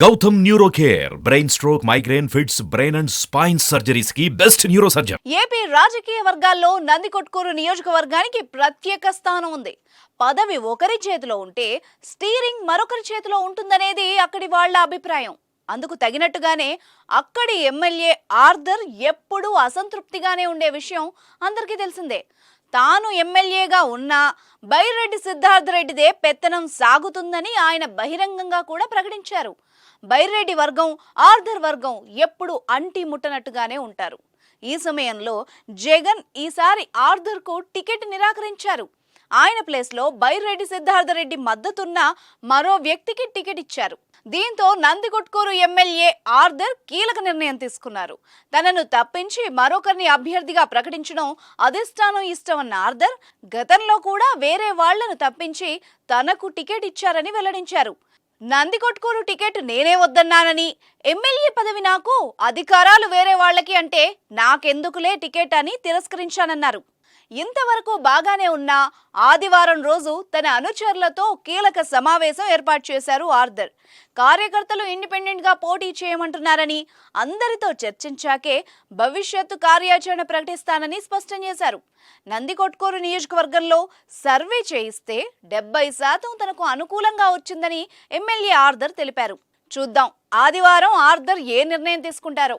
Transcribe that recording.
Gautam neuro care brain stroke migraine fits brain and spine surgeries కి best neuro surgeon. AP రాజకీయ వర్గాల్లో నందికొట్కూరు నియోజకవర్గానికి ప్రత్యేక స్థానం ఉంది. పదవి ఒకరి చేతిలో ఉంటే స్టీరింగ్ మరొకరి చేతిలో ఉంటుందనేది అక్కడి వాళ్ళ అభిప్రాయం. అందుకు తగినట్టుగానే అక్కడి ఎమ్మెల్యే ఆర్థర్ ఎప్పుడూ అసంతృప్తిగానే ఉండే విషయం అందరికీ తెలిసిందే. తాను ఎమ్మెల్యేగా ఉన్నా బైరెడ్డి సిద్ధార్థ రెడ్డిదే పెత్తనం సాగుతుందని ఆయన బహిరంగంగా కూడా ప్రకటించారు. బైరెడ్డి వర్గం ఆర్థర్ వర్గం ఎప్పుడు అంటి ముట్టనట్టుగానే ఉంటారు. ఈ సమయంలో జగన్ ఈసారి ఆర్థర్కు టికెట్ నిరాకరించారు. ఆయన ప్లేస్లో బైరెడ్డి సిద్ధార్థ రెడ్డి మద్దతున్న మరో వ్యక్తికి టికెట్ ఇచ్చారు. దీంతో నందికొట్కూరు ఎమ్మెల్యే ఆర్థర్ కీలక నిర్ణయం తీసుకున్నారు. తనను తప్పించి మరొకరిని అభ్యర్థిగా ప్రకటించడం అధిష్టానం ఇష్టమన్న ఆర్థర్ గతంలో కూడా వేరే వాళ్లను తప్పించి తనకు టికెట్ ఇచ్చారని వెల్లడించారు. నందికొట్కూరు టికెట్ నేనే వద్దన్నానని, ఎమ్మెల్యే పదవి నాకు, అధికారాలు వేరే వాళ్ళకి అంటే నాకెందుకులే టికెట్ అని తిరస్కరించానన్నారు. ఇంతవరకు బాగానే ఉన్న ఆదివారం రోజు తన అనుచరులతో కీలక సమావేశం ఏర్పాటు చేశారు ఆర్థర్. కార్యకర్తలు ఇండిపెండెంట్ గా పోటీ చేయమంటున్నారని, అందరితో చర్చించాకే భవిష్యత్తు కార్యాచరణ ప్రకటిస్తానని స్పష్టం చేశారు. నందికొట్కూరు నియోజకవర్గంలో సర్వే చేయిస్తే 70% తనకు అనుకూలంగా వచ్చిందని ఎమ్మెల్యే ఆర్థర్ తెలిపారు. చూద్దాం ఆదివారం ఆర్థర్ ఏ నిర్ణయం తీసుకుంటారో.